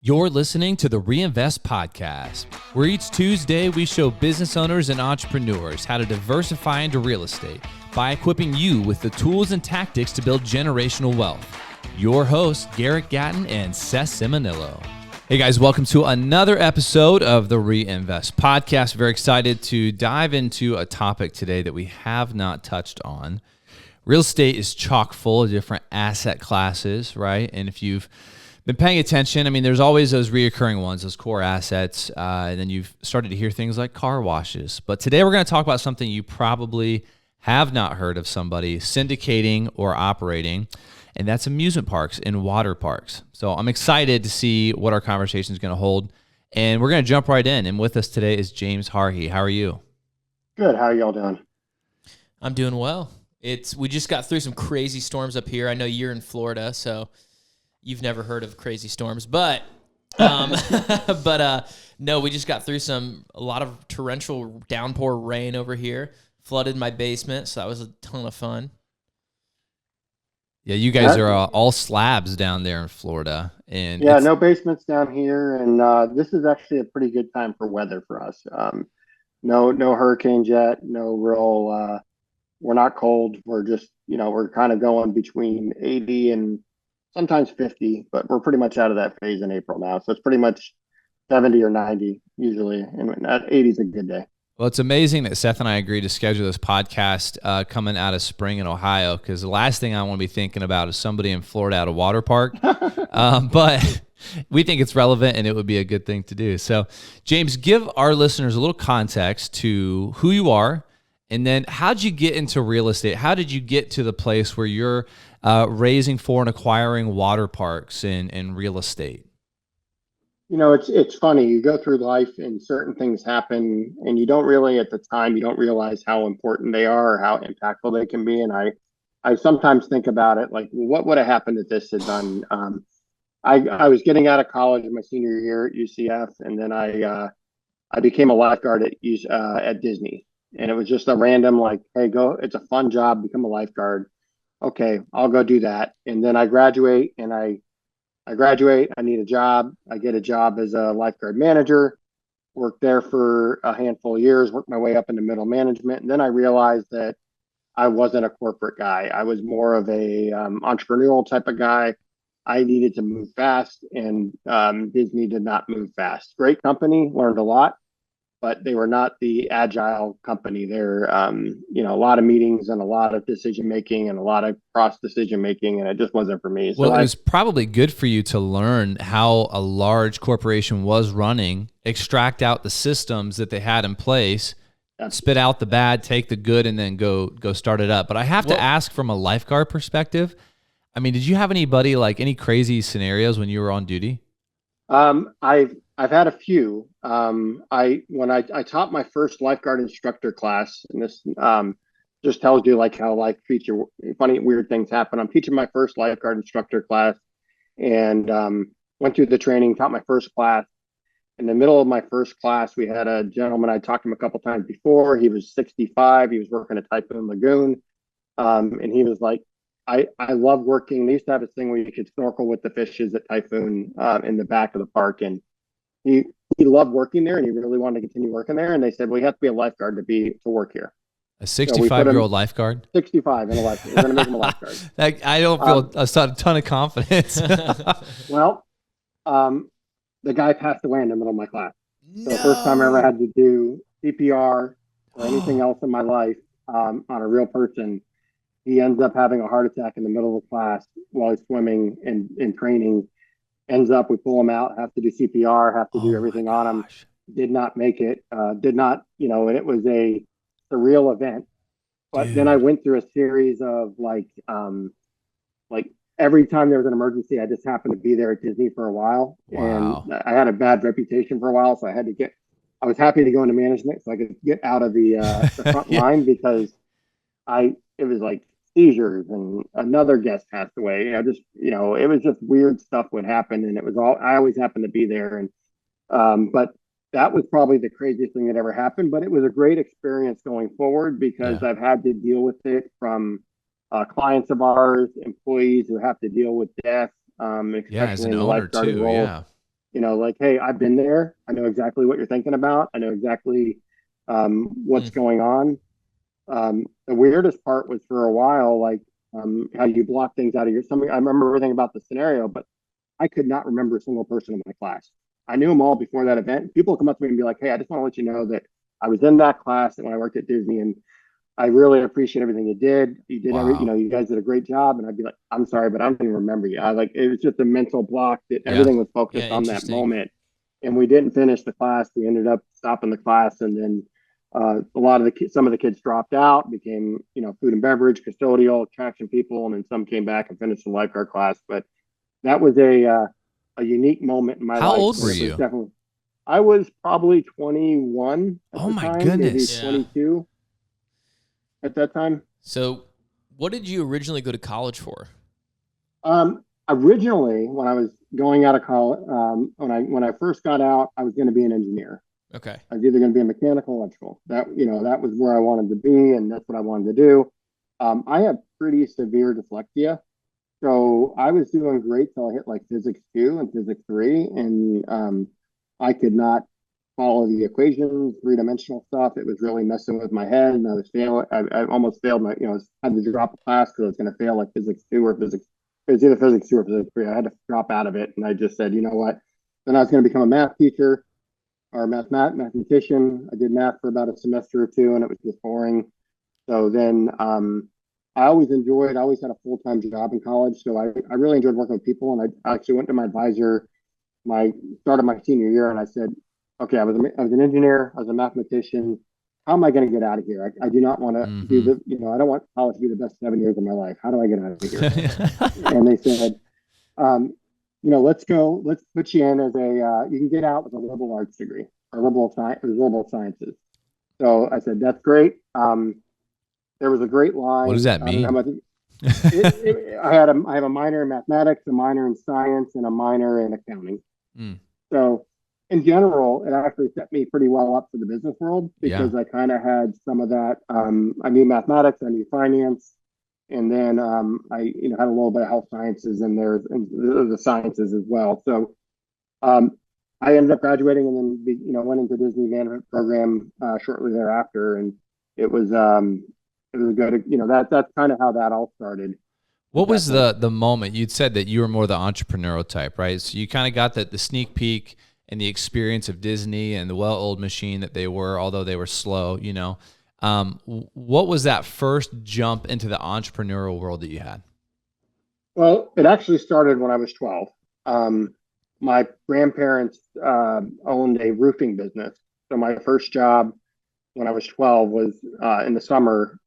You're listening to the Reinvest Podcast, where each Tuesday we show business owners and entrepreneurs how to diversify into real estate by equipping you with the tools and tactics to build generational wealth. Your hosts, Garrett Gatton and Seth Simonillo. Hey guys, welcome to another episode of the Reinvest Podcast. Very excited to dive into a topic today that we have not touched on. Real estate is chock full of different asset classes, right? And if you've been paying attention, I mean, there's always those reoccurring ones, those core assets, and then you've started to hear things like car washes. But today we're going to talk about something you probably have not heard of somebody syndicating or operating, and that's amusement parks and water parks. So I'm excited to see what our conversation is going to hold, and we're going to jump right in. And with us today is James Harhi. How are you? Good. How are y'all doing? I'm doing well. We just got through some crazy storms up here. I know you're in Florida, so you've never heard of crazy storms, but no, we just got through a lot of torrential downpour rain over here, flooded my basement, so that was a ton of fun. Yeah, you guys are all slabs down there in Florida, and yeah, no basements down here, and this is actually a pretty good time for weather for us. No hurricanes yet, no real. We're not cold. We're just we're kind of going between 80 and sometimes 50, but we're pretty much out of that phase in April now. So it's pretty much 70 or 90 usually, and 80 is a good day. Well, it's amazing that Seth and I agreed to schedule this podcast coming out of spring in Ohio, because the last thing I want to be thinking about is somebody in Florida at a water park. But we think it's relevant and it would be a good thing to do. So, James, give our listeners a little context to who you are, and then how'd you get into real estate? How did you get to the place where you're raising for and acquiring water parks and real estate? It's funny. You go through life and certain things happen, and you don't really, at the time, you don't realize how important they are or how impactful they can be. And I sometimes think about it like, what would have happened if this had done? I was getting out of college in my senior year at UCF, and then I became a lifeguard at Disney. And it was just a random, like, hey, go, it's a fun job, become a lifeguard. Okay, I'll go do that. And then I graduate, and I graduate, I need a job. I get a job as a lifeguard manager, worked there for a handful of years, worked my way up into middle management. And then I realized that I wasn't a corporate guy. I was more of a entrepreneurial type of guy. I needed to move fast, and Disney did not move fast. Great company, learned a lot, but they were not the agile company. They're, a lot of meetings and a lot of decision making and a lot of cross decision making, and it just wasn't for me. So it was probably good for you to learn how a large corporation was running, extract out the systems that they had in place, spit out the bad, take the good, and then go start it up. But I have to ask, from a lifeguard perspective, I mean, did you have anybody, like, any crazy scenarios when you were on duty? I've had a few. When I taught my first lifeguard instructor class, and this just tells you like how life treats you. Funny, weird things happen. I'm teaching my first lifeguard instructor class, and went through the training, taught my first class. In the middle of my first class, we had a gentleman. I talked to him a couple times before. He was 65. He was working at Typhoon Lagoon, and he was like, I love working. They used to have this thing where you could snorkel with the fishes at Typhoon in the back of the park, and he loved working there, and he really wanted to continue working there. And they said, well, you have to be a lifeguard to work here. A 65-year-old lifeguard? 65 and a lifeguard. We're going to make him a lifeguard. I don't feel a ton of confidence. Well, the guy passed away in the middle of my class. So the first time I ever had to do CPR or anything else in my life on a real person, he ends up having a heart attack in the middle of the class while he's swimming and in training. Ends up, we pull him out, have to do CPR, have to do everything on him. Did not make it. And it was a surreal event. But then I went through a series of like every time there was an emergency, I just happened to be there at Disney for a while. Wow. And I had a bad reputation for a while, so I was happy to go into management so I could get out of the front line, because it was like seizures and another guest passed away. It was just weird stuff would happen, and I always happened to be there. And but that was probably the craziest thing that ever happened, but it was a great experience going forward, because I've had to deal with it from clients of ours, employees who have to deal with death, especially as an in the owner lifeguard too. role. Yeah. like, hey, I've been there. I know exactly what you're thinking about. I know exactly what's going on. The weirdest part was for a while, like how you block things out of your something. I remember everything about the scenario, but I could not remember a single person in my class. I knew them all before that event. People come up to me and be like, hey, I just want to let you know that I was in that class when I worked at Disney, and I really appreciate everything you did. You did Wow. you guys did a great job. And I'd be like, I'm sorry, but I don't even remember you. It was just a mental block that Yeah. everything was Yeah, focused on that interesting. moment. And we didn't finish the class. We ended up stopping the class. And then some of the kids dropped out, became, food and beverage, custodial, attraction people. And then some came back and finished the lifeguard class. But that was a unique moment in my How life old where were it was you? definitely, I was probably 21 at Oh the my time, maybe goodness. Yeah. 22 at that time. So, what did you originally go to college for? Originally, when I was going out of college, when I first got out, I was going to be an engineer. Okay. I was either going to be a mechanical, electrical. That was where I wanted to be, and that's what I wanted to do. I have pretty severe dyslexia, so I was doing great till I hit like physics two and physics three, and I could not follow the equations, three-dimensional stuff. It was really messing with my head, and I was failing. I almost failed my, had to drop a class because I was going to fail like physics two or physics. It was either physics two or physics three. I had to drop out of it, and I just said, you know what? Then I was going to become a math teacher or mathematician. I did math for about a semester or two, and it was just boring. So then I always had a full-time job in college. So I really enjoyed working with people. And I actually went to my advisor my start of my senior year, and I said, okay, I was an engineer, I was a mathematician. How am I going to get out of here? I do not want to do Mm-hmm. I don't want college to be the best 7 years of my life. How do I get out of here? And they said, um, let's put you in as you can get out with a liberal arts degree or liberal sciences. So I said, that's great. There was a great What does line. that I don't know mean? about I have a minor in mathematics, a minor in science, and a minor in accounting. Mm, So in general, it actually set me pretty well up for the business world yeah. because I kind of had some of that. I knew mathematics, I knew finance, and then I had a little bit of health sciences in there and the sciences as well. So um, I ended up graduating and then went into Disney management program shortly thereafter, and it was um, it was good. That's kind of how that all started at What that was point. the moment you'd said that you were more the entrepreneurial type, right? So you kind of got the sneak peek and the experience of Disney and the well-oiled machine that they were, although they were slow. What was that first jump into the entrepreneurial world that you had? Well, it actually started when I was 12. My grandparents owned a roofing business. So my first job when I was 12 was in the summer,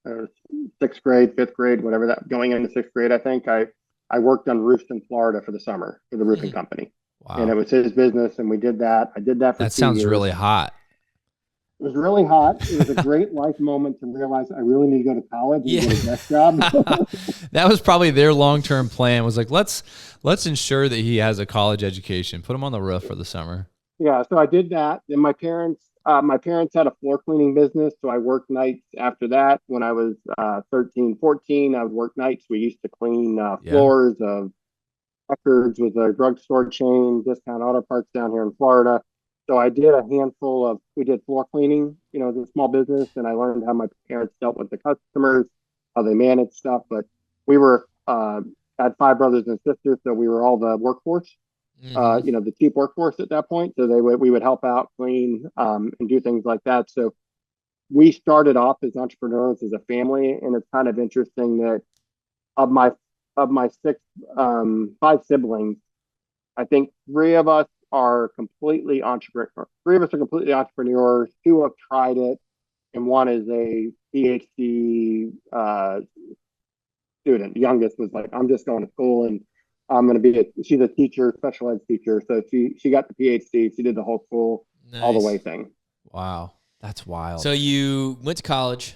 sixth grade, fifth grade, whatever that, going into sixth grade, I think. I worked on roofs in Florida for the summer for the roofing Hmm. company. And it Wow. was his business, and we did that. I did that for That two sounds years. really hot. It was really hot. It was a great life moment to realize I really need to go to college and Yeah. get a desk job. That was probably their long-term plan, was like, let's ensure that he has a college education. Put him on the roof for the summer. Yeah, so I did that. Then my parents had a floor cleaning business, so I worked nights after that. When I was 13, 14, I would work nights. We used to clean Yeah. floors of Records was a drugstore chain, discount auto parts down here in Florida. So I did a handful of, we did floor cleaning, as a small business, and I learned how my parents dealt with the customers, how they managed stuff. But we were, had five brothers and sisters, so we were all the workforce, Hmm. the cheap workforce at that point. So we would help out, clean, and do things like that. So we started off as entrepreneurs as a family, and it's kind of interesting that of my six five siblings, I think three of us are completely entrepreneur. Three of us are completely entrepreneurs. Two have tried it, and one is a PhD student. The youngest was like, "I'm just going to school and I'm going to be She's a teacher, special ed teacher, so she got the PhD. She did the whole school, all the way Nice. thing. Wow. That's wild. So you went to college,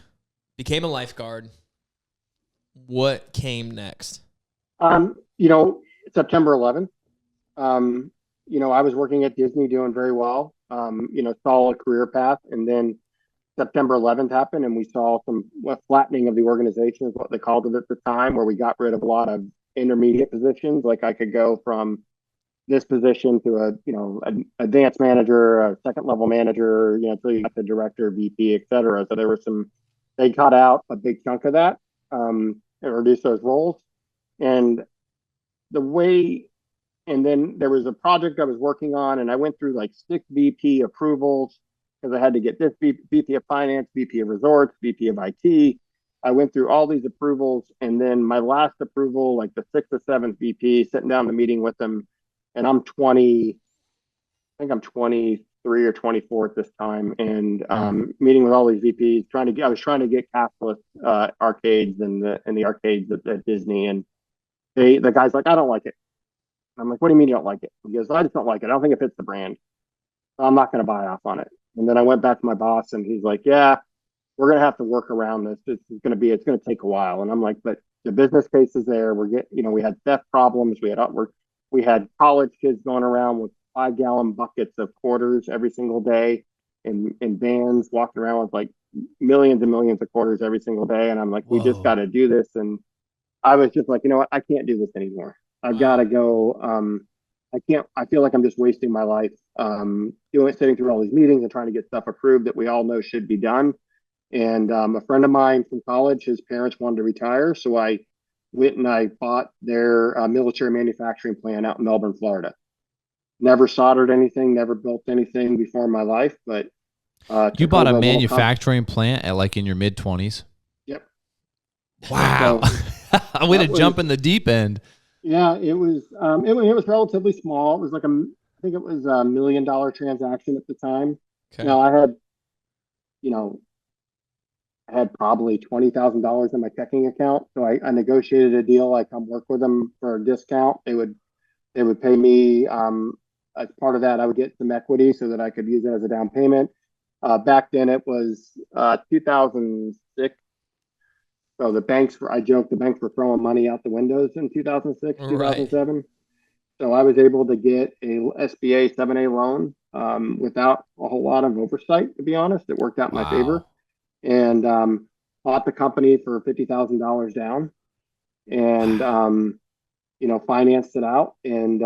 became a lifeguard. What came next? Um, you know, September 11th. I was working at Disney doing very well. Saw a career path, and then September 11th happened, and we saw some flattening of the organization, is what they called it at the time, where we got rid of a lot of intermediate positions. Like I could go from this position to an advanced manager, a second level manager, until you got the director, VP, et cetera. So they cut out a big chunk of that, and reduced those roles. And and then there was a project I was working on, and I went through like 6 VP approvals because I had to get this VP of finance, VP of resorts, VP of IT. I went through all these approvals, and then my last approval, like the 6th or 7th VP, sitting down in the meeting with them, and I'm 20, I think I'm 23 or 24 at this time, and meeting with all these VPs, I was trying to get cashless arcades and the arcades at Disney, and the guy's like, I don't like it. I'm like, what do you mean you don't like it? He goes, I just don't like it. I don't think it fits the brand. So I'm not going to buy off on it. And then I went back to my boss, and he's like, yeah, we're going to have to work around this. It's going to take a while. And I'm like, but the business case is there. We had theft problems. We had college kids going around with 5-gallon buckets of quarters every single day in vans, walking around with like millions and millions of quarters every single day. And I'm like, we just got to do this. And I was just like, you know what? I can't do this anymore. I've got to go. I feel like I'm just wasting my life sitting through all these meetings and trying to get stuff approved that we all know should be done. And a friend of mine from college, his parents wanted to retire. So I went and I bought their military manufacturing plant out in Melbourne, Florida. Never soldered anything, never built anything before in my life. But you bought a manufacturing plant at like in your mid-20s? Yep. Wow. So, I way to jump in the deep end. Yeah, it was relatively small. It was like I think it was $1 million transaction at the time. Okay. Now I had probably $20,000 in my checking account. So I negotiated a deal. I come work with them for a discount. They would pay me, as part of that, I would get some equity so that I could use it as a down payment. Back then it was 2006. So I joked, the banks were throwing money out the windows in 2006, 2007. Right. So I was able to get a SBA 7A loan without a whole lot of oversight, to be honest. It worked out in my favor. And bought the company for $50,000 down, and financed it out, and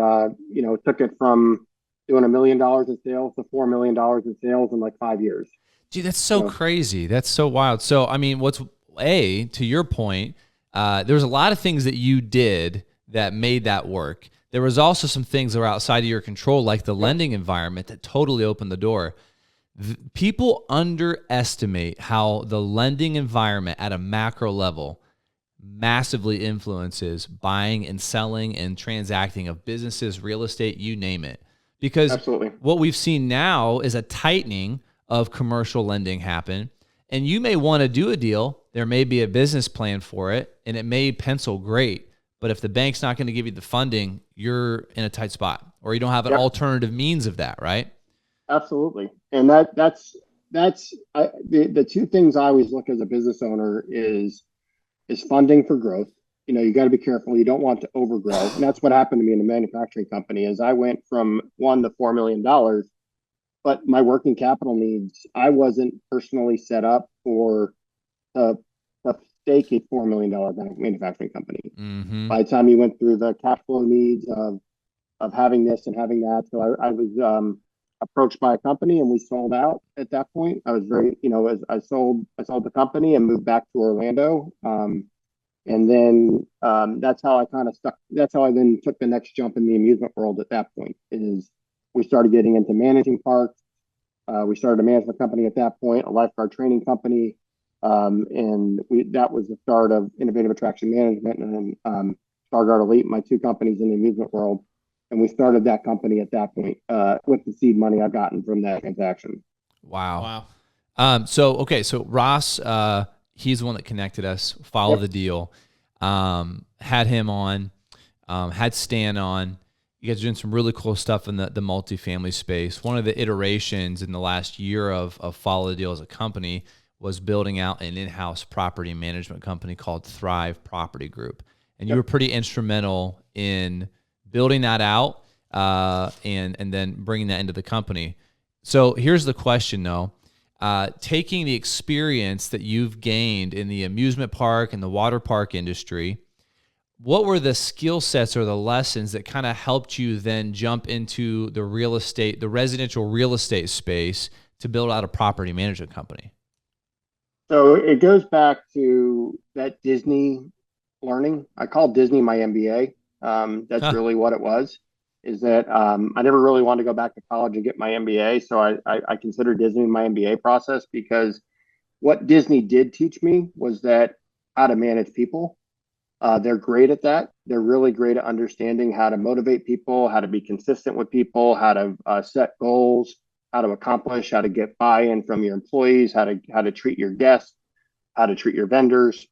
took it from doing $1 million in sales to $4 million in sales in like 5 years. Gee, that's so crazy. That's so wild. So I mean, to your point, there's a lot of things that you did that made that work. There was also some things that were outside of your control, like the lending environment, that totally opened the door. People underestimate how the lending environment at a macro level massively influences buying and selling and transacting of businesses, real estate, you name it. Because Absolutely. What we've seen now is a tightening of commercial lending happen. And you may want to do a deal. There may be a business plan for it, and it may pencil great. But if the bank's not going to give you the funding, you're in a tight spot, or you don't have an alternative means of that, right? Absolutely. And that's the two things I always look as a business owner is funding for growth. You got to be careful. You don't want to overgrow. And that's what happened to me in the manufacturing company is I went from $1 to $4 million, but my working capital needs, I wasn't personally set up for a stake a $4 million manufacturing company. Mm-hmm. By the time you went through the cash flow needs of having this and having that. So I was approached by a company, and we sold out at that point. I was very, I sold the company and moved back to Orlando. And then that's how I kind of stuck. That's how I then took the next jump in the amusement world at that point is we started getting into managing parks. We started a management company at that point, a lifeguard training company. And that was the start of Innovative Attraction Management and Stargard Elite, my two companies in the amusement world. And we started that company at that point with the seed money I've gotten from that transaction. Wow. So Ross, he's the one that connected us, followed the deal, had him on, had Stan on. You guys are doing some really cool stuff in the multifamily space. One of the iterations in the last year of Follow the Deal as a company was building out an in-house property management company called Thrive Property Group. And you were pretty instrumental in building that out and then bringing that into the company. So here's the question, though. Taking the experience that you've gained in the amusement park and the water park industry, what were the skill sets or the lessons that kind of helped you then jump into the real estate, the residential real estate space to build out a property management company? So it goes back to that Disney learning. I call Disney my MBA. That's really what it was. Is that I never really wanted to go back to college and get my MBA. So I consider Disney my MBA process, because what Disney did teach me was that how to manage people. They're great at that. They're really great at understanding how to motivate people, how to be consistent with people, how to set goals, how to accomplish, how to get buy-in from your employees, how to treat your guests, how to treat your vendors.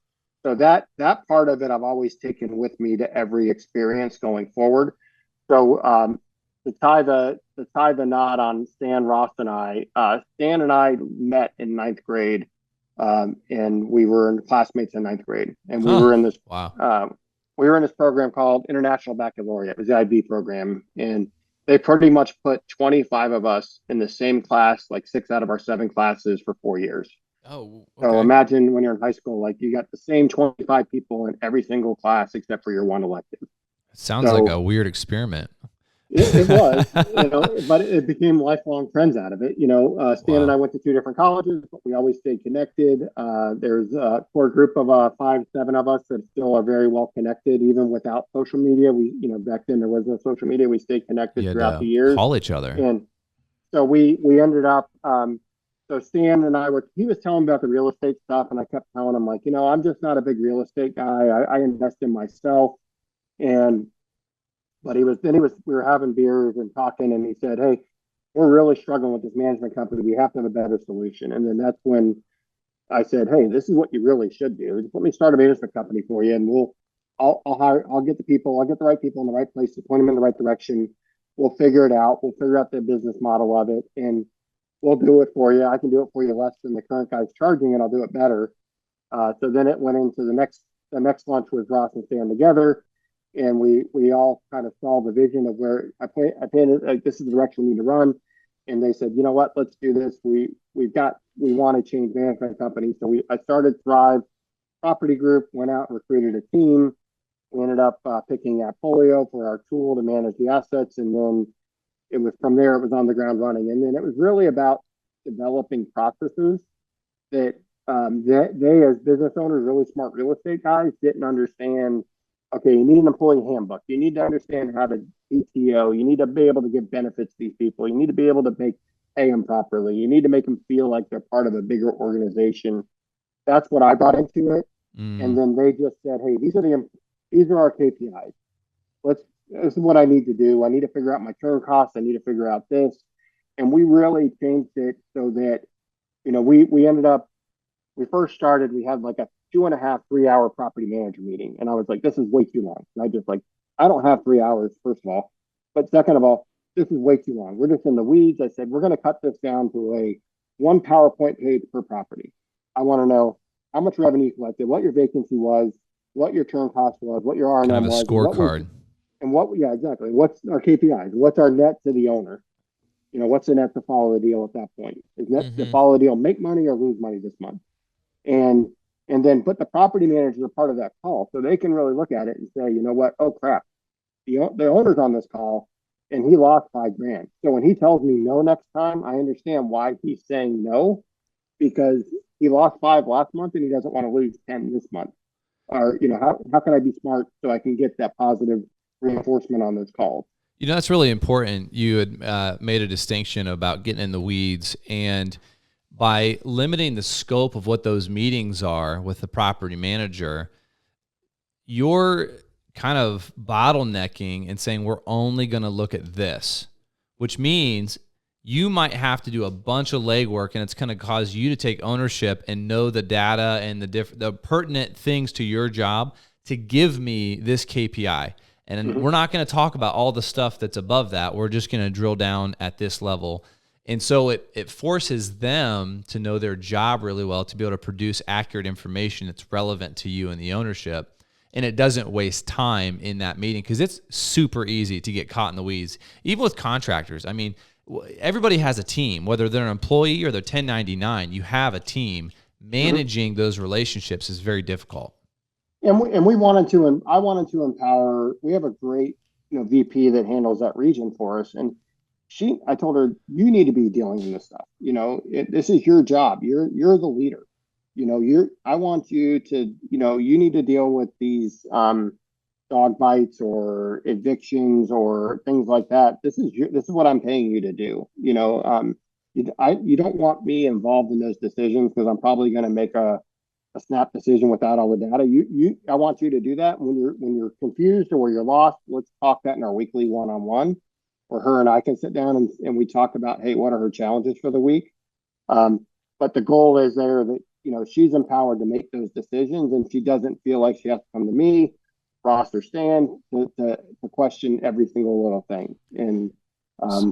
So that part of it I've always taken with me to every experience going forward. So to tie the knot on Stan, Ross, and I, Stan and I met in ninth grade, and we were classmates in ninth grade, and we were in this we were in this program called International Baccalaureate. It was the IB program, and they pretty much put 25 of us in the same class, like 6 out of our 7 classes for 4 years. Oh, okay. So imagine when you're in high school, like you got the same 25 people in every single class except for your one elective. Sounds like a weird experiment. It was, but it became lifelong friends out of it. Stan and I went to 2 different colleges, but we always stayed connected. There's a core group of 5, 7 of us that still are very well connected, even without social media. We, back then there was no social media. We stayed connected throughout the years. Call each other. And so we ended up, so Stan and he was telling me about the real estate stuff, and I kept telling him, like, I'm just not a big real estate guy. I invest in myself. But we were having beers and talking, and he said, "Hey, we're really struggling with this management company. We have to have a better solution." And then that's when I said, "Hey, this is what you really should do. Just let me start a management company for you, and I'll get the right people in the right place to point them in the right direction. We'll figure it out. We'll figure out the business model of it, and we'll do it for you. I can do it for you less than the current guy's charging, and I'll do it better." So then it went into the next lunch with Ross and Stan together. And we all kind of saw the vision of where I painted, like, this is the direction we need to run. And they said, "You know what, let's do this. We want to change management companies." So I started Thrive Property Group, went out and recruited a team. We ended up picking Appfolio for our tool to manage the assets. And then it was from there, it was on the ground running. And then it was really about developing processes that they as business owners, really smart real estate guys, didn't understand. Okay, you need an employee handbook. You need to understand how to PTO. You need to be able to give benefits to these people. You need to be able to pay them properly. You need to make them feel like they're part of a bigger organization. That's what I brought into it. And then they just said, "Hey, these are our KPIs. This is what I need to do. I need to figure out my turn costs. I need to figure out this." And we really changed it so that, we ended up, we first started, we had like a 2.5, 3-hour property manager meeting. And I was like, this is way too long. And I don't have 3 hours, first of all. But second of all, this is way too long. We're just in the weeds. I said, we're going to cut this down to one PowerPoint page per property. I want to know how much revenue you collected, what your vacancy was, what your turn cost was, what your R&M was. Kind of a scorecard. Yeah, exactly. What's our KPIs? What's our net to the owner? What's the net to follow the deal at that point? Is net to follow the deal make money or lose money this month? And then put the property manager as part of that call, so they can really look at it and say, "You know what? Oh crap, the owner's on this call, and he lost $5,000. So when he tells me no next time, I understand why he's saying no, because he lost 5 last month and he doesn't want to lose 10 this month. Or how can I be smart so I can get that positive reinforcement on those calls?" That's really important. You had made a distinction about getting in the weeds, and by limiting the scope of what those meetings are with the property manager, you're kind of bottlenecking and saying, we're only going to look at this, which means you might have to do a bunch of legwork, and it's going to cause you to take ownership and know the data and the pertinent things to your job to give me this KPI. And we're not going to talk about all the stuff that's above that. We're just going to drill down at this level. And so it forces them to know their job really well, to be able to produce accurate information that's relevant to you and the ownership. And it doesn't waste time in that meeting, because it's super easy to get caught in the weeds. Even with contractors, I mean, everybody has a team, whether they're an employee or they're 1099, you have a team. Managing those relationships is very difficult. And we wanted to, and I wanted to empower. We have a great, VP that handles that region for us, and I told her, you need to be dealing in this stuff. This is your job. You're the leader. I want you to, you need to deal with these dog bites or evictions or things like that. This is what I'm paying you to do. You don't want me involved in those decisions because I'm probably going to make a snap decision without all the data. I want you to do that when you're confused or you're lost. Let's talk that in our weekly one-on-one, where her and I can sit down and we talk about, hey, what are her challenges for the week? But the goal is there that she's empowered to make those decisions, and she doesn't feel like she has to come to me, Ross, or Stan to question every single little thing. And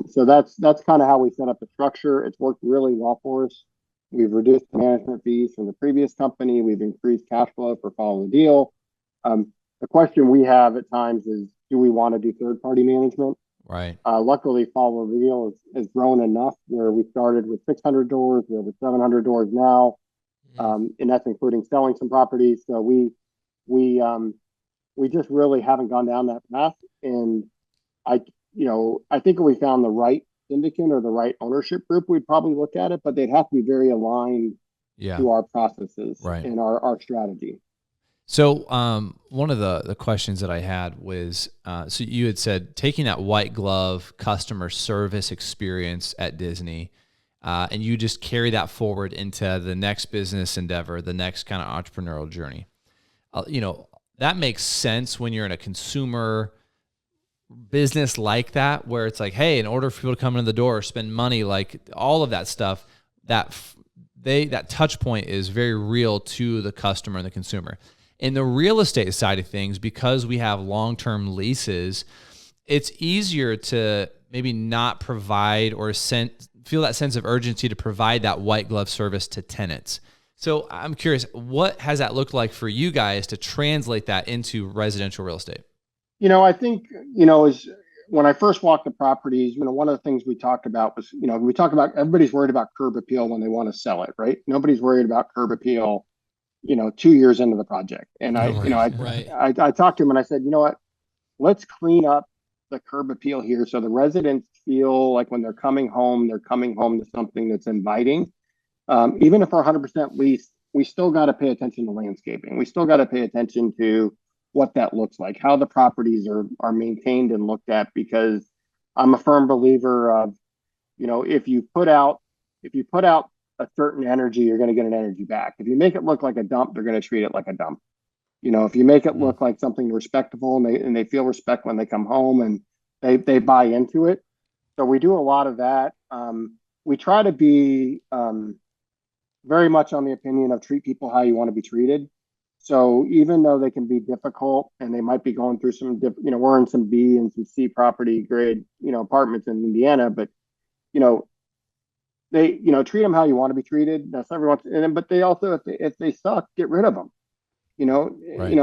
so that's kind of how we set up the structure. It's worked really well for us. We've reduced management fees from the previous company. We've increased cash flow for follow the deal. The question we have at times is, do we want to do third-party management? Right. Luckily, follow the deal has grown enough where we started with 600 doors. We have 700 doors now, and that's including selling some properties. So we just really haven't gone down that path. And I think if we found the right syndicate or the right ownership group, we'd probably look at it, but they'd have to be very aligned to our processes and our strategy. So one of the questions that I had was, so you had said taking that white glove customer service experience at Disney, and you just carry that forward into the next business endeavor, the next kind of entrepreneurial journey. That makes sense when you're in a consumer business like that, where it's like, hey, in order for people to come in the door, spend money, like all of that stuff, that touch point is very real to the customer and the consumer. In the real estate side of things, because we have long-term leases, it's easier to maybe not provide or feel that sense of urgency to provide that white glove service to tenants. So I'm curious, what has that looked like for you guys to translate that into residential real estate? I think, is when I first walked the properties, one of the things we talked about was, we talk about everybody's worried about curb appeal when they want to sell it, right? Nobody's worried about curb appeal, 2 years into the project. And I talked to him and I said, you know what, let's clean up the curb appeal here so the residents feel like when they're coming home to something that's inviting. Even if we're 100% leased, we still got to pay attention to landscaping. We still got to pay attention to what that looks like, how the properties are maintained and looked at, because I'm a firm believer of, if you put out a certain energy, you're going to get an energy back. If you make it look like a dump, they're going to treat it like a dump. If you make it look like something respectable and they feel respect when they come home and they buy into it. So we do a lot of that. We try to be very much on the opinion of treat people how you want to be treated. So even though they can be difficult and they might be going through some, we're in some B and some C property grade, apartments in Indiana, but, they, treat them how you want to be treated. That's everyone's, but they also, if they suck, get rid of them. Right.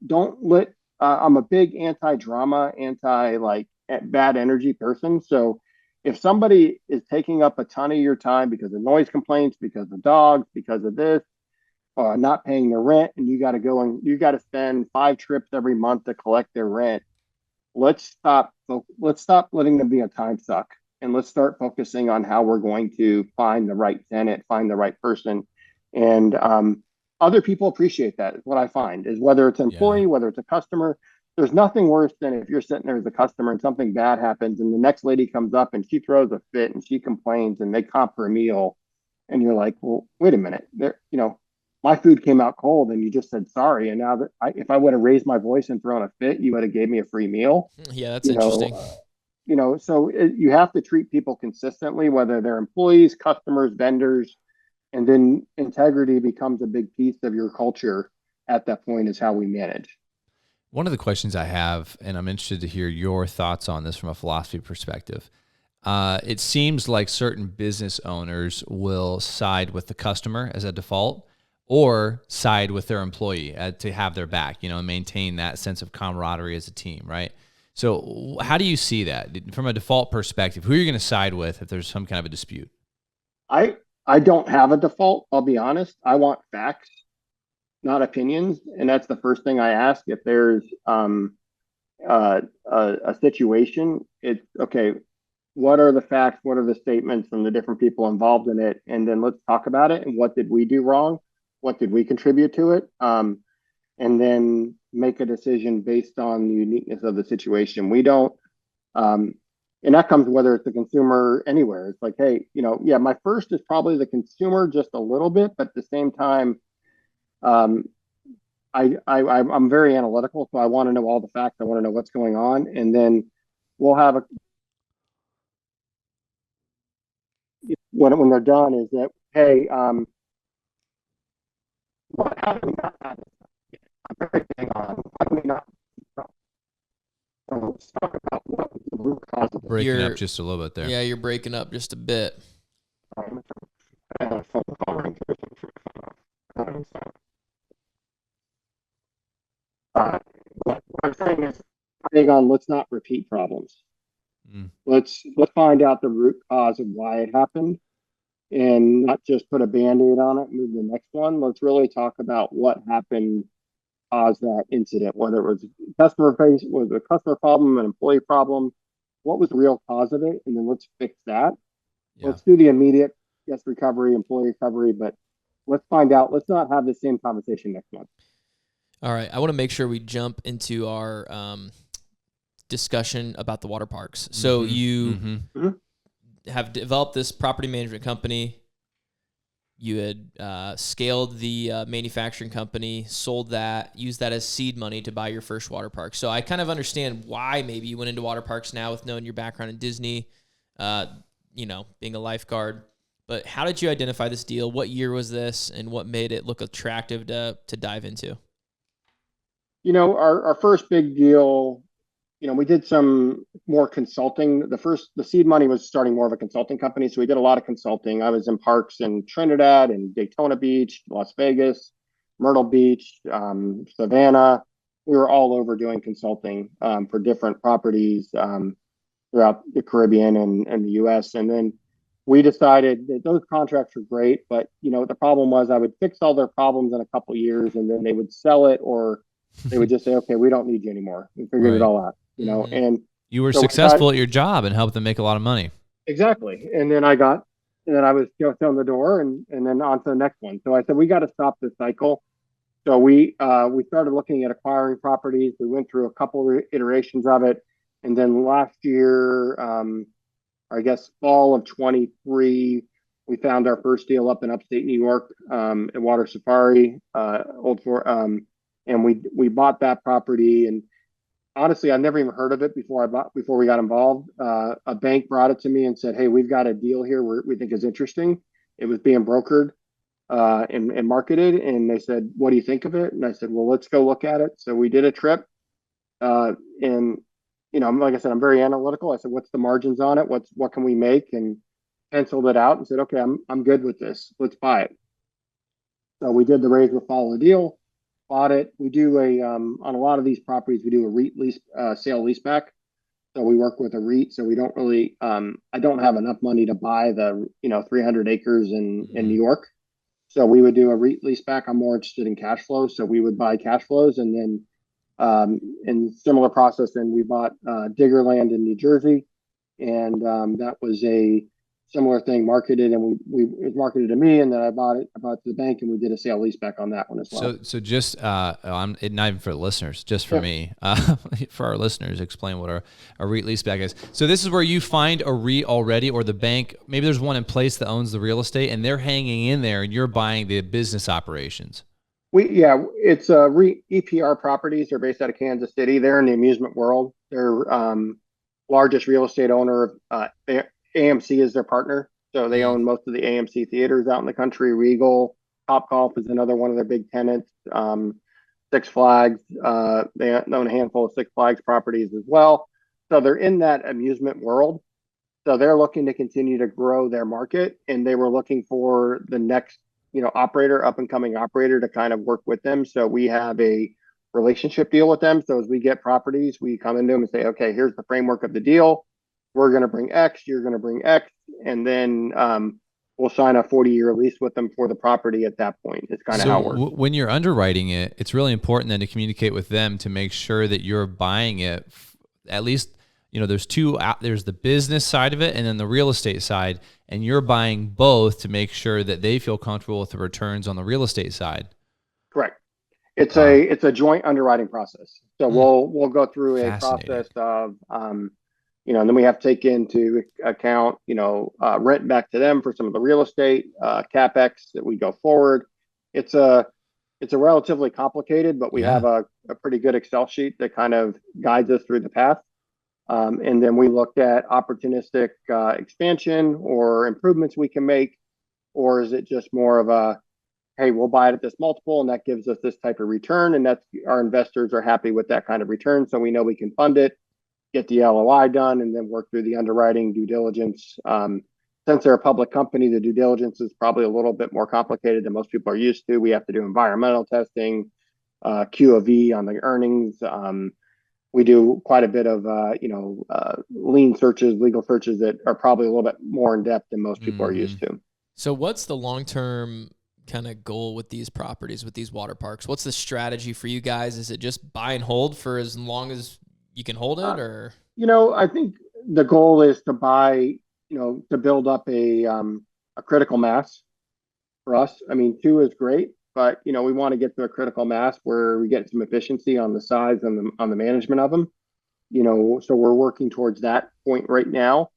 Don't let, I'm a big anti-drama, bad energy person. So if somebody is taking up a ton of your time because of noise complaints, because of dogs, because of this, not paying their rent, and you got to spend 5 trips every month to collect their rent. Let's stop letting them be a time suck, and let's start focusing on how we're going to find the right tenant, find the right person. And other people appreciate that, is what I find, is whether it's an employee, whether it's a customer. There's nothing worse than if you're sitting there as a customer and something bad happens and the next lady comes up and she throws a fit and she complains and they comp her a meal, and you're like, well, wait a minute, my food came out cold and you just said sorry. And now that if I would have raised my voice and thrown a fit, you would have gave me a free meal. Yeah, that's interesting. So you have to treat people consistently, whether they're employees, customers, vendors, and then integrity becomes a big piece of your culture at that point, is how we manage. One of the questions I have, and I'm interested to hear your thoughts on this from a philosophy perspective. It seems like certain business owners will side with the customer as a default, or side with their employee to have their back, and maintain that sense of camaraderie as a team, right? So how do you see that from a default perspective? Who are you going to side with if there's some kind of a dispute? I don't have a default. I'll be honest. I want facts. not opinions. And that's the first thing I ask. If there's a situation, it's okay. What are the facts? What are the statements from the different people involved in it? And then let's talk about it. And what did we do wrong? What did we contribute to it? And then make a decision based on the uniqueness of the situation. We don't, and that comes whether it's the consumer anywhere. It's like, hey, yeah, my first is probably the consumer just a little bit, but at the same time, um, I'm very analytical, so I want to know all the facts. I want to know what's going on, and then we'll have when they're done is that, hey, how do we not have this? I'm very big on how do we not. So let's talk about what was the root cause of Breaking up just a little bit there. Yeah, you're breaking up just a bit. What I'm saying is, big on let's not repeat problems. Mm. Let's find out the root cause of why it happened, and not just put a band-aid on it, move to the next one. Let's really talk about what happened, caused that incident, whether it was a customer problem, an employee problem, what was the real cause of it, and then let's fix that. Yeah. Let's do the immediate guest recovery, employee recovery, but let's find out. Let's not have the same conversation next month. All right. I want to make sure we jump into our discussion about the water parks. So you have developed this property management company. You had scaled the manufacturing company, sold that, used that as seed money to buy your first water park. So I kind of understand why maybe you went into water parks now with knowing your background in Disney, being a lifeguard. But how did you identify this deal? What year was this, and what made it look attractive to dive into? Our first big deal, we did some more consulting. The seed money was starting more of a consulting company. So we did a lot of consulting. I was in parks in Trinidad and Daytona Beach, Las Vegas, Myrtle Beach, Savannah. We were all over doing consulting for different properties throughout the Caribbean and the US. And then we decided that those contracts were great, but the problem was I would fix all their problems in a couple of years, and then they would sell it, or they would just say, okay, we don't need you anymore. We figured it all out, and you were successful at your job and helped them make a lot of money. Exactly. And then I was thrown the door, and then on to the next one. So I said, we got to stop this cycle. So we started looking at acquiring properties. We went through a couple of iterations of it. And then last year, I guess fall of 23, we found our first deal up in upstate New York at Water Safari, and we bought that property. And honestly, I never even heard of it before we got involved. A bank brought it to me and said, "Hey, we've got a deal here we think is interesting." It was being brokered and marketed, and they said, "What do you think of it?" And I said, "Well, let's go look at it." So we did a trip, and like I said, I'm very analytical. I said, "What's the margins on it? What can we make?" And penciled it out and said, "Okay, I'm good with this. Let's buy it." So we did the raise with follow the deal. Bought it. We do on a lot of these properties, we do a REIT lease, sale leaseback. So we work with a REIT. So we don't really, I don't have enough money to buy the 300 acres in New York. So we would do a REIT leaseback. I'm more interested in cash flows. So we would buy cash flows, and then in similar process, and we bought Digger land in New Jersey, and that was a similar thing, marketed, and it was marketed to me, and then I bought it to the bank, and we did a sale leaseback on that one as well. So just not even for the listeners, just for me, for our listeners, explain what a REIT leaseback is. So this is where you find a REIT already, or the bank, maybe there's one in place that owns the real estate, and they're hanging in there, and you're buying the business operations. It's REIT EPR Properties. They're based out of Kansas City. They're in the amusement world. They're largest real estate owner. AMC is their partner, so they own most of the AMC theaters out in the country. Regal, Topgolf is another one of their big tenants. Six Flags, they own a handful of Six Flags properties as well. So they're in that amusement world. So they're looking to continue to grow their market, and they were looking for the next, up and coming operator to kind of work with them. So we have a relationship deal with them. So as we get properties, we come into them and say, okay, here's the framework of the deal. We're going to bring X, you're going to bring X. And then we'll sign a 40-year lease with them for the property at that point. It's kind of how it works. When you're underwriting it, it's really important then to communicate with them to make sure that you're buying it. At least, there's there's the business side of it and then the real estate side, and you're buying both to make sure that they feel comfortable with the returns on the real estate side. Correct. It's a joint underwriting process. So we'll go through a process of, and then we have to take into account, rent back to them for some of the real estate, CapEx that we go forward. It's a relatively complicated, but we have a pretty good Excel sheet that kind of guides us through the path. And then we looked at opportunistic expansion or improvements we can make, or is it just more of a, hey, we'll buy it at this multiple and that gives us this type of return, and that's our investors are happy with that kind of return, so we know we can fund it, get the LOI done, and then work through the underwriting due diligence. Since they're a public company, the due diligence is probably a little bit more complicated than most people are used to. We have to do environmental testing, Q of E on the earnings. We do quite a bit of lien searches, legal searches that are probably a little bit more in depth than most people are used to. So what's the long-term kind of goal with these properties, with these water parks? What's the strategy for you guys? Is it just buy and hold for as long as you can hold it, or? I think the goal is to buy, to build up a critical mass for us. I mean, 2 is great, but we want to get to a critical mass where we get some efficiency on the size and on the management of them. So we're working towards that point right now.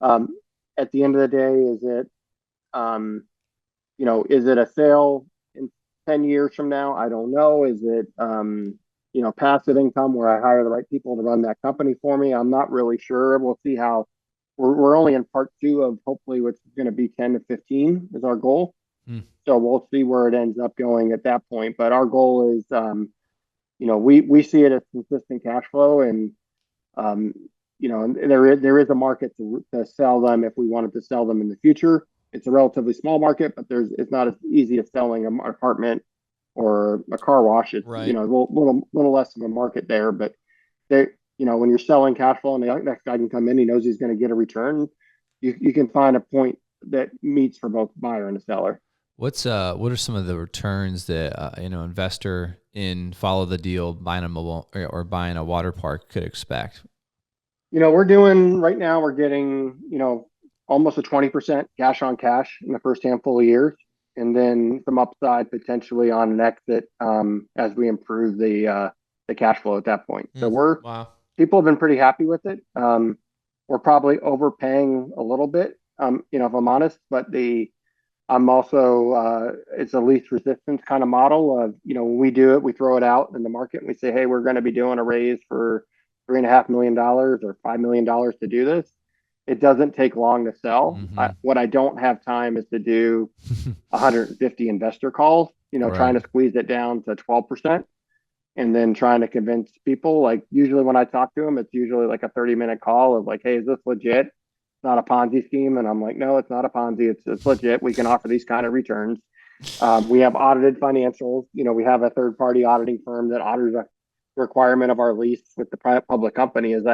At the end of the day, is it a sale in 10 years from now? I don't know. Is it, passive income where I hire the right people to run that company for me? I'm not really sure. We'll see how. We're only in part 2 of hopefully what's going to be 10 to 15 is our goal. So we'll see where it ends up going at that point. But our goal is, we see it as consistent cash flow, and there is a market to sell them if we wanted to sell them in the future. It's a relatively small market, but it's not as easy as selling an apartment or a car wash. It's right. A little less of a market there, but when you're selling cash flow and the next guy can come in, he knows he's going to get a return. You can find a point that meets for both buyer and the seller. What are some of the returns that investor in follow the deal buying a mobile or buying a water park could expect? We're doing right now. We're getting almost a 20% cash on cash in the first handful of years, and then some upside potentially on an exit as we improve the cash flow at that point. So people have been pretty happy with it. We're probably overpaying a little bit, if I'm honest, but I'm also it's a least resistance kind of model of when we do it, we throw it out in the market and we say, hey, we're going to be doing a raise for $3.5 million or $5 million to do this. It doesn't take long to sell. What I don't have time is to do 150 investor calls, trying to squeeze it down to 12% and then trying to convince people. Like usually when I talk to them, it's usually like a 30-minute call of like, hey, is this legit? It's not a Ponzi scheme. And I'm like, no, it's not a Ponzi. It's legit. We can offer these kind of returns. We have audited financials. We have a third-party auditing firm that audits a requirement of our lease with the private public company is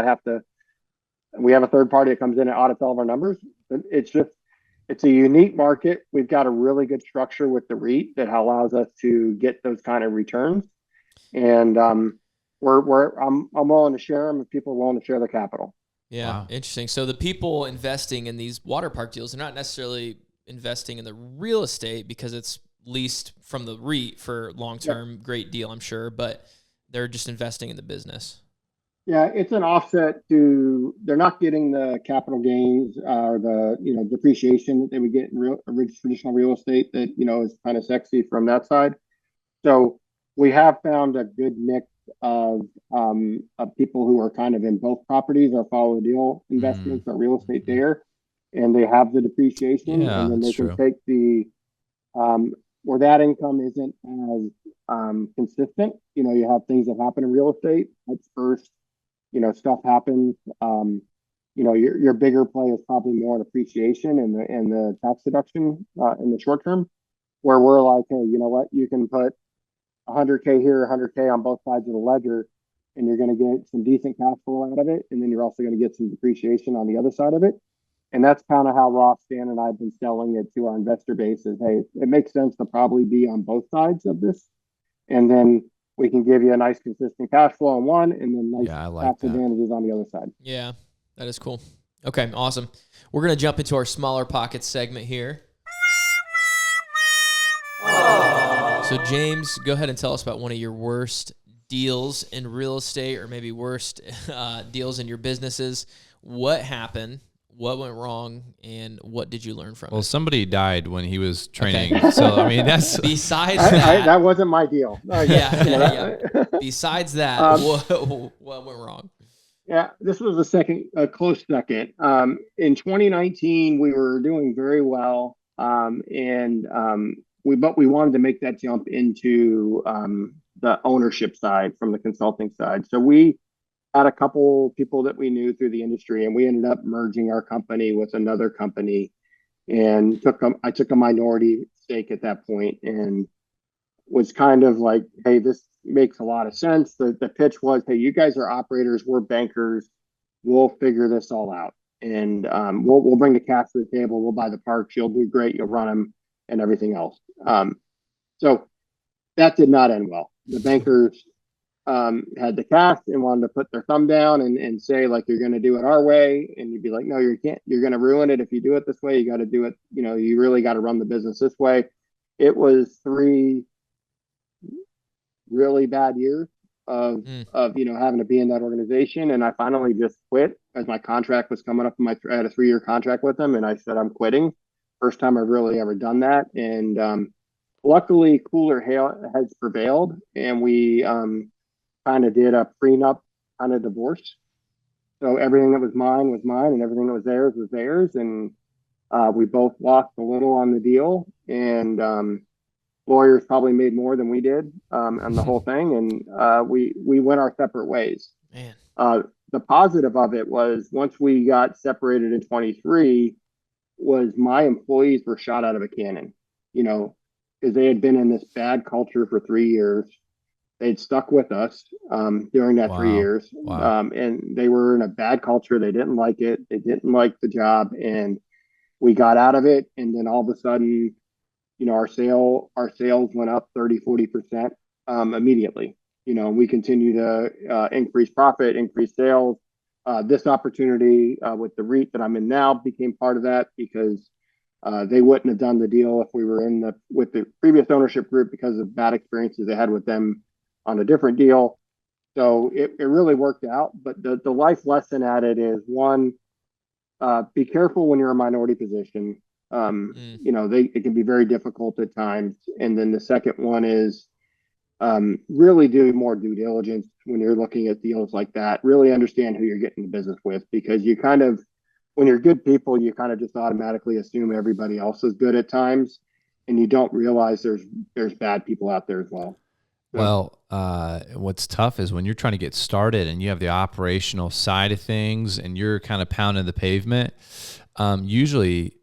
we have a third party that comes in and audits all of our numbers. It's a unique market. We've got a really good structure with the REIT that allows us to get those kind of returns. And I'm willing to share them if people are willing to share the capital. Yeah. Wow. Interesting. So the people investing in these water park deals are not necessarily investing in the real estate because it's leased from the REIT for long-term, great deal, I'm sure, but they're just investing in the business. Yeah, it's an offset to, they're not getting the capital gains or the depreciation that they would get in traditional real estate that is kind of sexy from that side. So we have found a good mix of people who are kind of in both properties or follow the deal investments or real estate there, and they have the depreciation, and then they can take the where that income isn't as consistent. You have things that happen in real estate. That's first. Stuff happens. Your bigger play is probably more in appreciation and the tax deduction in the short term, where we're like, hey, you know what? You can put 100K here, 100K on both sides of the ledger, and you're going to get some decent cash flow out of it, and then you're also going to get some depreciation on the other side of it. And that's kind of how Ross, Stan, and I have been selling it to our investor base is, hey, it makes sense to probably be on both sides of this. And then we can give you a nice consistent cash flow on one and then nice tax advantages on the other side. Yeah, that is cool. Okay, awesome. We're going to jump into our smaller pockets segment here. So James, go ahead and tell us about one of your worst deals in real estate, or maybe worst deals in your businesses. What happened? What went wrong, and what did you learn from it? Well, somebody died when he was training. Okay. So, I mean, that's... Besides that... that wasn't my deal. Yeah. Besides that, what went wrong? Yeah, this was a close second. In 2019, we were doing very well, but we wanted to make that jump into the ownership side from the consulting side. So we had a couple people that we knew through the industry, and we ended up merging our company with another company, and I took a minority stake at that point, and was kind of like, hey, this makes a lot of sense. The pitch was, hey, you guys are operators, we're bankers, we'll figure this all out, and we'll bring the cash to the table, we'll buy the parks, you'll do great, you'll run them, and everything else. So that did not end well. The bankers had the cash and wanted to put their thumb down and say, like, you're going to do it our way. And you'd be like, no, you can't. You're going to ruin it if you do it this way. You got to do it. You really got to run the business this way. It was 3 really bad years of having to be in that organization. And I finally just quit as my contract was coming up. I had a 3-year contract with them, and I said, I'm quitting. First time I've really ever done that. And luckily, cooler heads prevailed, and we kind of did a prenup kind of divorce. So everything that was mine, and everything that was theirs was theirs. And we both lost a little on the deal, and lawyers probably made more than we did on the whole thing. And we went our separate ways. Man. The positive of it was once we got separated in 23 was my employees were shot out of a cannon, because they had been in this bad culture for 3 years. They'd stuck with us during that 3 years. Wow. And they were in a bad culture. They didn't like it. They didn't like the job. And we got out of it. And then all of a sudden, our sales went up 30-40% immediately. We continue to increase profit, increase sales. This opportunity with the REIT that I'm in now became part of that, because they wouldn't have done the deal if we were with the previous ownership group because of bad experiences they had with them on a different deal. So it really worked out. But the life lesson at it is, one, be careful when you're in a minority position. It can be very difficult at times. And then the second one is really do more due diligence when you're looking at deals like that. Really understand who you're getting the business with, because you kind of, when you're good people, you kind of just automatically assume everybody else is good at times, and you don't realize there's bad people out there as well. Well, what's tough is when you're trying to get started and you have the operational side of things and you're kind of pounding the pavement. Usually,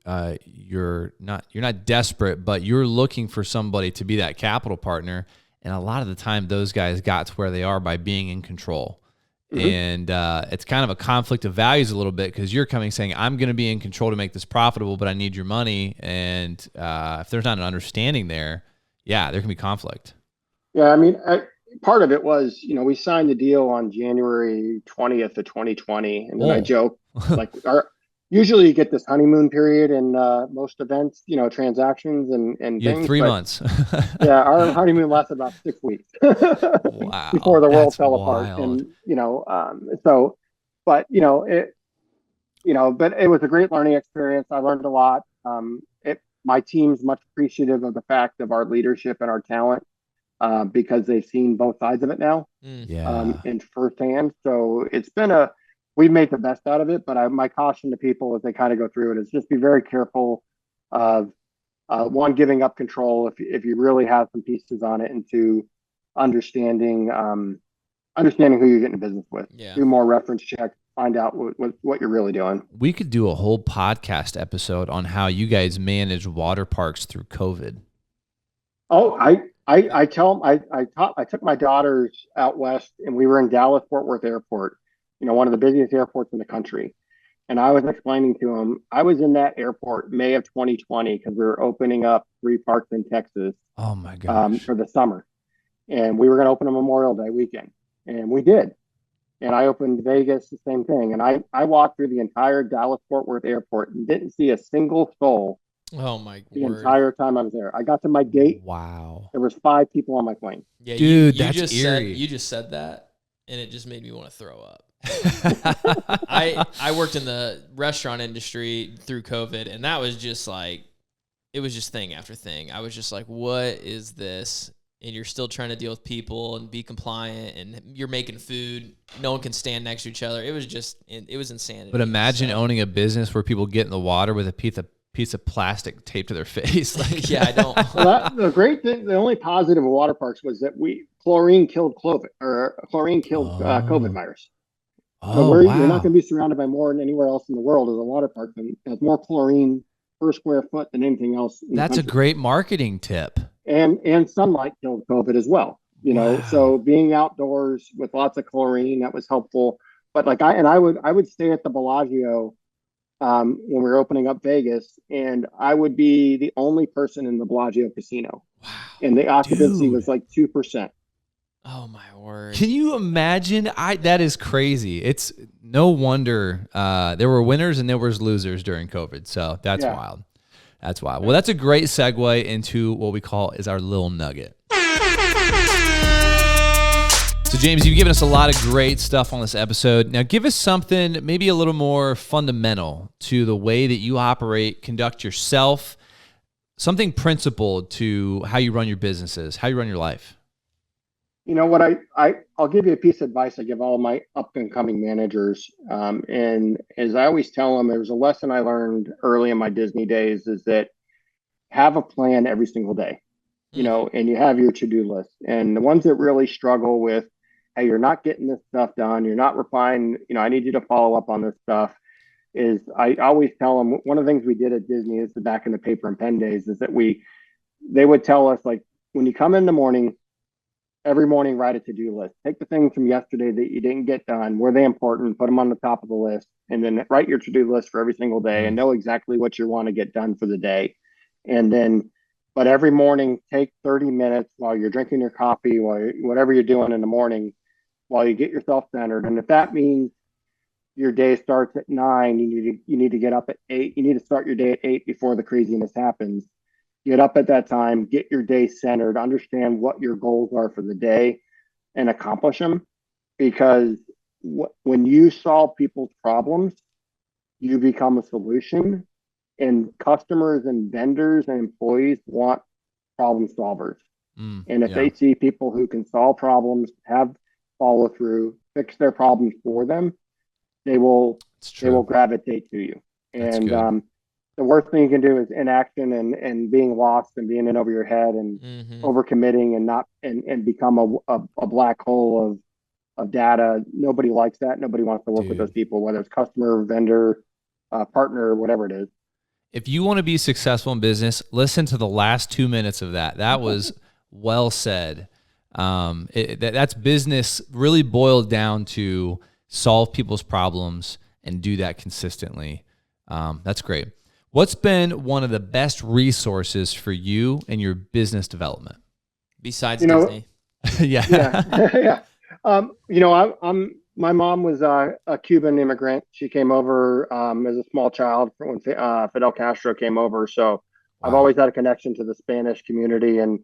you're not desperate, but you're looking for somebody to be that capital partner. And a lot of the time, those guys got to where they are by being in control. Mm-hmm. And it's kind of a conflict of values a little bit, because you're coming saying, I'm going to be in control to make this profitable, but I need your money. And if there's not an understanding there, there can be conflict. Yeah, I mean, part of it was, we signed the deal on January 20th of 2020. And then I joke, like, usually you get this honeymoon period in most events, transactions and you things. Had 3 months. Yeah, our honeymoon lasted about 6 weeks. Wow, before the world fell wild. apart. And but it was a great learning experience. I learned a lot. My team's much appreciative of the fact of our leadership and our talent, because they've seen both sides of it now, and firsthand. So it's been we've made the best out of it, but my caution to people as they kind of go through it is just be very careful of one, giving up control if you really have some pieces on it, and two, understanding who you're getting business with. Do more reference checks, find out what you're really doing. We could do a whole podcast episode on how you guys manage water parks through COVID. Oh, I tell them I took my daughters out west, and we were in Dallas Fort Worth Airport, one of the busiest airports in the country. And I was explaining to him, I was in that airport May of 2020 because we were opening up 3 parks in Texas Oh my gosh. for the summer. And we were going to open a Memorial Day weekend. And we did. And I opened Vegas, the same thing. And I walked through the entire Dallas Fort Worth airport and didn't see a single soul Oh my the word. entire time I was there. I got to my gate. Wow. There was 5 people on my plane. Yeah, Dude, you that's just eerie. you just said that, and it just made me want to throw up. I worked in the restaurant industry through COVID, and that was just like, it was just thing after thing. I was just like, what is this? And you're still trying to deal with people and be compliant, and you're making food. No one can stand next to each other. It was just, it was insanity. But imagine owning a business where people get in the water with a piece of plastic taped to their face. Like, yeah, I don't. Well, the great thing, the only positive of water parks was that chlorine killed COVID COVID virus. So oh, you're not wow. going to be surrounded by more than anywhere else in the world as a water park. And it has more chlorine per square foot than anything else in the That's a country. great marketing tip. And sunlight killed COVID as well. Wow. So being outdoors with lots of chlorine, that was helpful. But like I would stay at the Bellagio when we were opening up Vegas, and I would be the only person in the Bellagio casino, Wow. and the occupancy Dude. was like 2%. Oh my word! Can you imagine? That is crazy. It's no wonder there were winners and there was losers during COVID. So that's wild. That's wild. Well, that's a great segue into what we call is our Lil Nugget. So, James, you've given us a lot of great stuff on this episode. Now, give us something maybe a little more fundamental to the way that you operate, conduct yourself, something principled to how you run your businesses, how you run your life. You know what? I'll give you a piece of advice I give all my up and coming managers. And as I always tell them, there was a lesson I learned early in my Disney days is that have a plan every single day, and you have your to-do list. And the ones that really struggle with, hey, you're not getting this stuff done, you're not replying, I need you to follow up on this stuff, is I always tell them one of the things we did at Disney is back in the paper and pen days is that they would tell us, like, when you come in the morning, every morning, write a to-do list. Take the things from yesterday that you didn't get done. Were they important? Put them on the top of the list, and then write your to-do list for every single day and know exactly what you want to get done for the day. And then, but every morning, take 30 minutes while you're drinking your coffee, whatever you're doing in the morning, while you get yourself centered. And if that means your day starts at 9, you need to get up at 8. You need to start your day at 8 before the craziness happens. Get up at that time, get your day centered, understand what your goals are for the day, and accomplish them. Because when you solve people's problems, you become a solution. And customers and vendors and employees want problem solvers. And if they see people who can solve problems, have follow through, fix their problems for them, they will gravitate to you. And the worst thing you can do is inaction and being lost and being in over your head and overcommitting and not and become a black hole of data. Nobody likes that. Nobody wants to work with those people, whether it's customer, vendor, partner, whatever it is. If you want to be successful in business, listen to the last 2 minutes of that. That was well said. That's business really boiled down to solve people's problems and do that consistently. That's great. What's been one of the best resources for you in your business development? Besides Disney. Yeah. My mom was a Cuban immigrant. She came over as a small child when Fidel Castro came over. So I've always had a connection to the Spanish community. And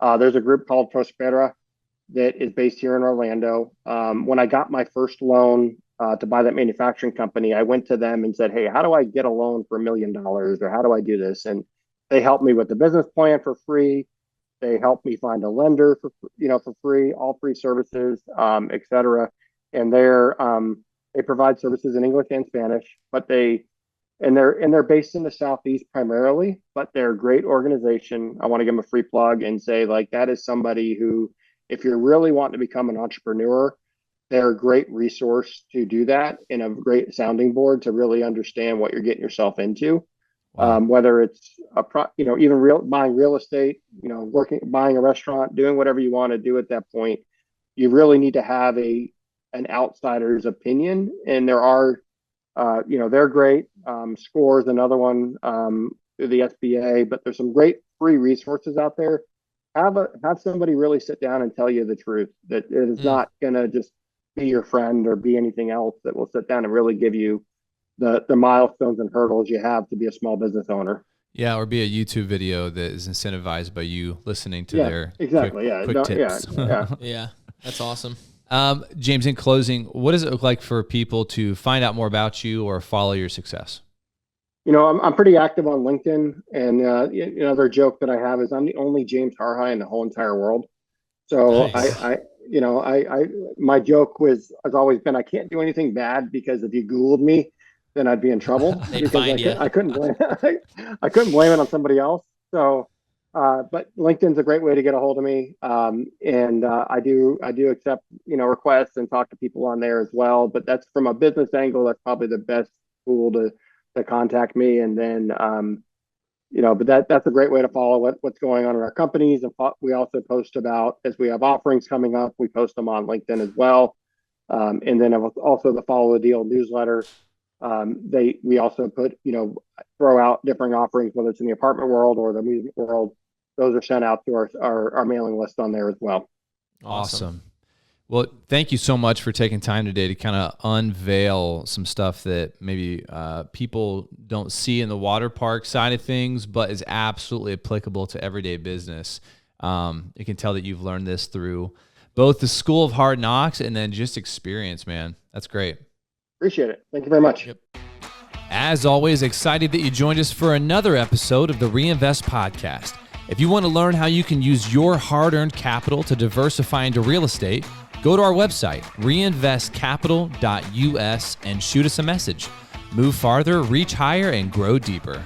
there's a group called Prospera that is based here in Orlando. When I got my first loan to buy that manufacturing company, I went to them and said, hey, how do I get a loan for $1 million? Or how do I do this? And they helped me with the business plan for free. They helped me find a lender for free, all free services, et cetera. And they provide services in English and Spanish, but they're based in the Southeast primarily, but they're a great organization. I want to give them a free plug and say, like, that is somebody who, if you're really wanting to become an entrepreneur, they're a great resource to do that and a great sounding board to really understand what you're getting yourself into. Whether it's buying real estate, buying a restaurant, doing whatever you want to do at that point, you really need to have an outsider's opinion. And there are they're great. SCORE is another one through the SBA, but there's some great free resources out there. Have somebody really sit down and tell you the truth, that it is not going to just be your friend or be anything else, that will sit down and really give you the milestones and hurdles you have to be a small business owner. Yeah, or be a YouTube video that is incentivized by you listening to their quick tips. Yeah, that's awesome. James, in closing, what does it look like for people to find out more about you or follow your success? I'm pretty active on LinkedIn, and another joke that I have is I'm the only James Harhi in the whole entire world. So nice. My joke has always been, I can't do anything bad, because if you Googled me, then I'd be in trouble. They'd find you. I couldn't blame it on somebody else. So, but LinkedIn's a great way to get a hold of me. And I do accept, requests and talk to people on there as well. But that's, from a business angle, that's probably the best tool to contact me. And then, but that's a great way to follow what's going on in our companies. And we also post about, as we have offerings coming up, we post them on LinkedIn as well. And then also the Follow the Deal newsletter. We also throw out different offerings, whether it's in the apartment world or the amusement world. Those are sent out to our mailing list on there as well. Awesome. Well, thank you so much for taking time today to kind of unveil some stuff that maybe people don't see in the water park side of things, but is absolutely applicable to everyday business. You can tell that you've learned this through both the School of Hard Knocks and then just experience, man. That's great. Appreciate it. Thank you very much. Yep. As always, excited that you joined us for another episode of the Reinvest Podcast. If you want to learn how you can use your hard-earned capital to diversify into real estate, go to our website, reinvestcapital.us, and shoot us a message. Move farther, reach higher, and grow deeper.